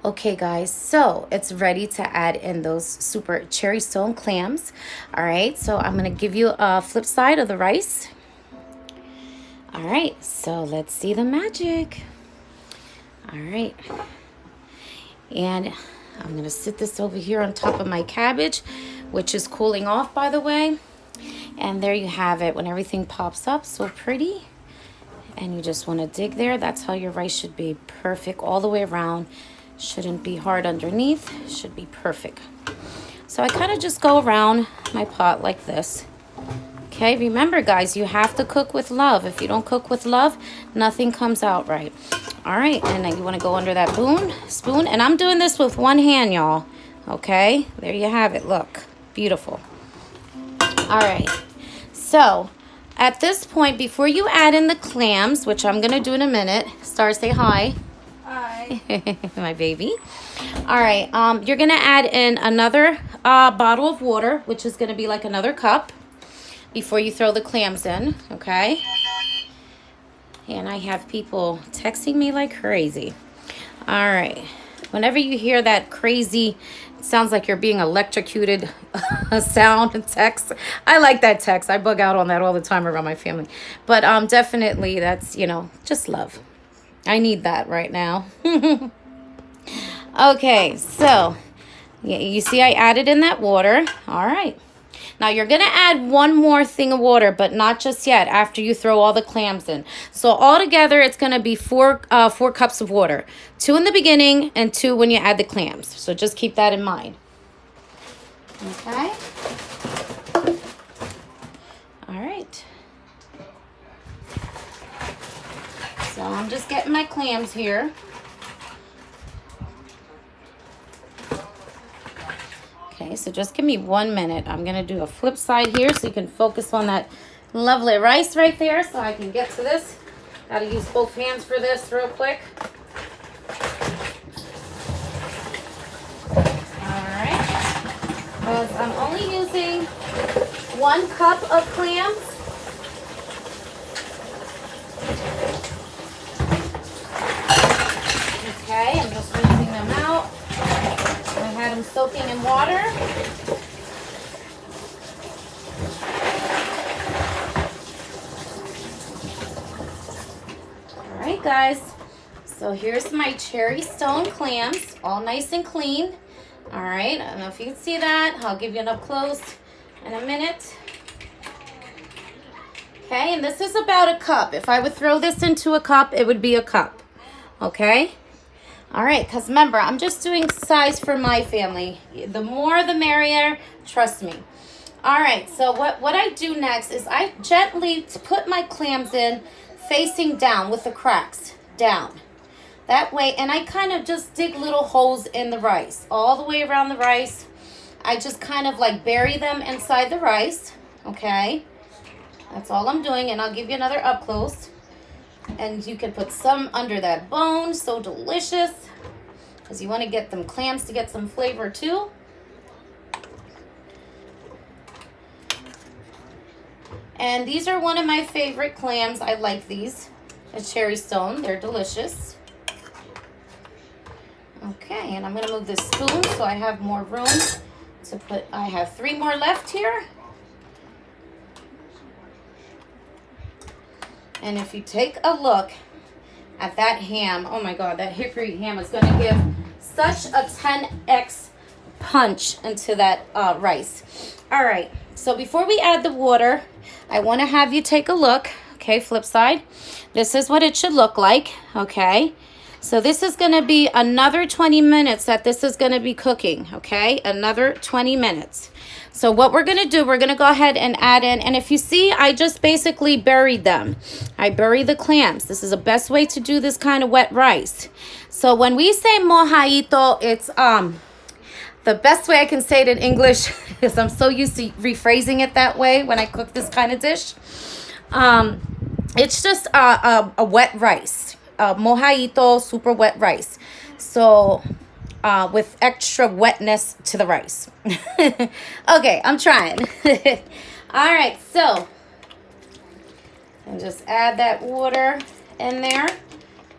Okay, guys, so it's ready to add in those super cherry stone clams. All right, so I'm gonna give you a flip side of the rice. All right, so let's see the magic. All right, and I'm gonna sit this over here on top of my cabbage, which is cooling off, by the way. And there you have it when everything pops up, so pretty. And you just want to dig there. That's how your rice should be, perfect all the way around. Shouldn't be hard underneath, should be perfect. So I kind of just go around my pot like this. Okay, remember guys, you have to cook with love. If you don't cook with love, nothing comes out right. All right, and then you want to go under that spoon, and I'm doing this with one hand, y'all. Okay, there you have it, look, beautiful. All right, so at this point, before you add in the clams, which I'm gonna do in a minute, Star, say hi. Hi. My baby. All right, you're gonna add in another bottle of water, which is gonna be like another cup, before you throw the clams in, okay? And I have people texting me like crazy. All right, whenever you hear that crazy, it sounds like you're being electrocuted sound and text. I like that text. I bug out on that all the time around my family. But definitely that's, you know, just love. I need that right now. Okay, so you see I added in that water. All right. Now you're going to add one more thing of water, but not just yet after you throw all the clams in. So altogether, it's going to be four cups of water. 2 in the beginning and 2 when you add the clams. So just keep that in mind. Okay. All right. So I'm just getting my clams here. Okay, so just give me 1 minute. I'm going to do a flip side here so you can focus on that lovely rice right there so I can get to this. Got to use both hands for this real quick. All right. Because I'm only using 1 cup of clams. Okay, I'm just rinsing them out. I had them soaking in water. All right, guys. So here's my cherry stone clams, all nice and clean. All right, I don't know if you can see that. I'll give you an up close in a minute. Okay, and this is about a cup. If I would throw this into a cup, it would be a cup. Okay? All right, because remember, I'm just doing size for my family. The more, the merrier. Trust me. All right, so what I do next is I gently put my clams in facing down with the cracks down. That way, and I kind of just dig little holes in the rice, all the way around the rice. I just kind of like bury them inside the rice, okay? That's all I'm doing, and I'll give you another up close. And you can put some under that bone. So delicious. Because you want to get them clams to get some flavor too. And these are one of my favorite clams. I like these. A cherry stone. They're delicious. Okay, and I'm going to move this spoon so I have more room to put. I have 3 more left here. And if you take a look at that ham, oh my God, that hickory ham is going to give such a 10x punch into that rice. All right, so before we add the water, I want to have you take a look. Okay, flip side. This is what it should look like, okay? So this is going to be another 20 minutes that this is going to be cooking, okay? Another 20 minutes. So what we're going to do, we're going to go ahead and add in, and if you see, I just basically buried them. I bury the clams. This is the best way to do this kind of wet rice. So when we say mojadito, it's the best way I can say it in English, because I'm so used to rephrasing it that way when I cook this kind of dish. It's just a wet rice. Mojadito, super wet rice. So with extra wetness to the rice. Okay, I'm trying. All right, so and just add that water in there.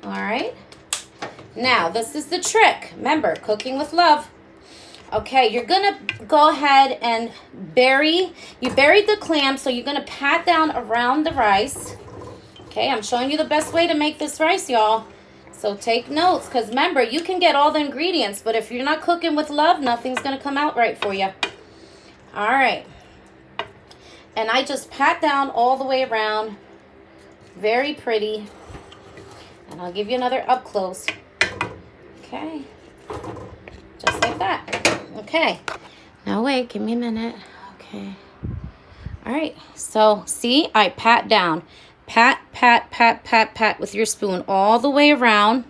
All right. Now, this is the trick. Remember, cooking with love. Okay, you're gonna go ahead and you buried the clam, so you're gonna pat down around the rice. Okay, I'm showing you the best way to make this rice, y'all. So take notes, because remember, you can get all the ingredients, but if you're not cooking with love, nothing's gonna come out right for you. All right. And I just pat down all the way around. Very pretty. And I'll give you another up close. Okay. Just like that. Okay. Now wait, give me a minute. Okay. All right. So see, I pat down. Pat, pat, pat, pat, pat with your spoon all the way around.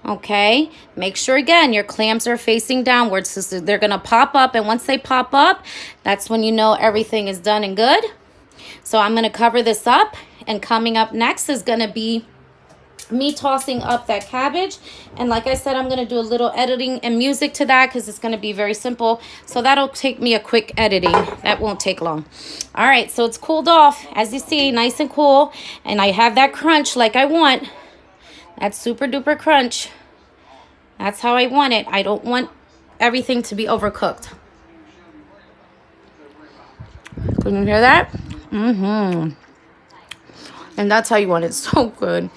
Okay. Make sure, again, your clams are facing downwards. So they're going to pop up. And once they pop up, that's when you know everything is done and good. So I'm going to cover this up. And coming up next is going to be me tossing up that cabbage. And like I said, I'm going to do a little editing and music to that because it's going to be very simple. So that'll take me a quick editing. That won't take long. All right, so it's cooled off. As you see, nice and cool. And I have that crunch like I want. That super duper crunch. That's how I want it. I don't want everything to be overcooked. Can you hear that? Mm-hmm. And that's how you want it. So good.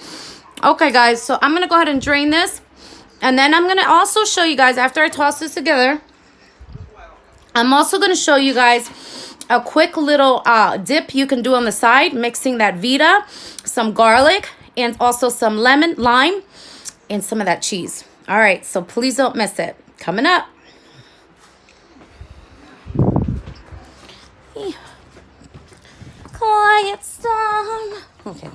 Okay, guys, so I'm going to go ahead and drain this. And then I'm going to also show you guys, after I toss this together, I'm also going to show you guys a quick little dip you can do on the side, mixing that Vita, some garlic, and also some lemon, lime, and some of that cheese. All right, so please don't miss it. Coming up. Quiet storm. Okay.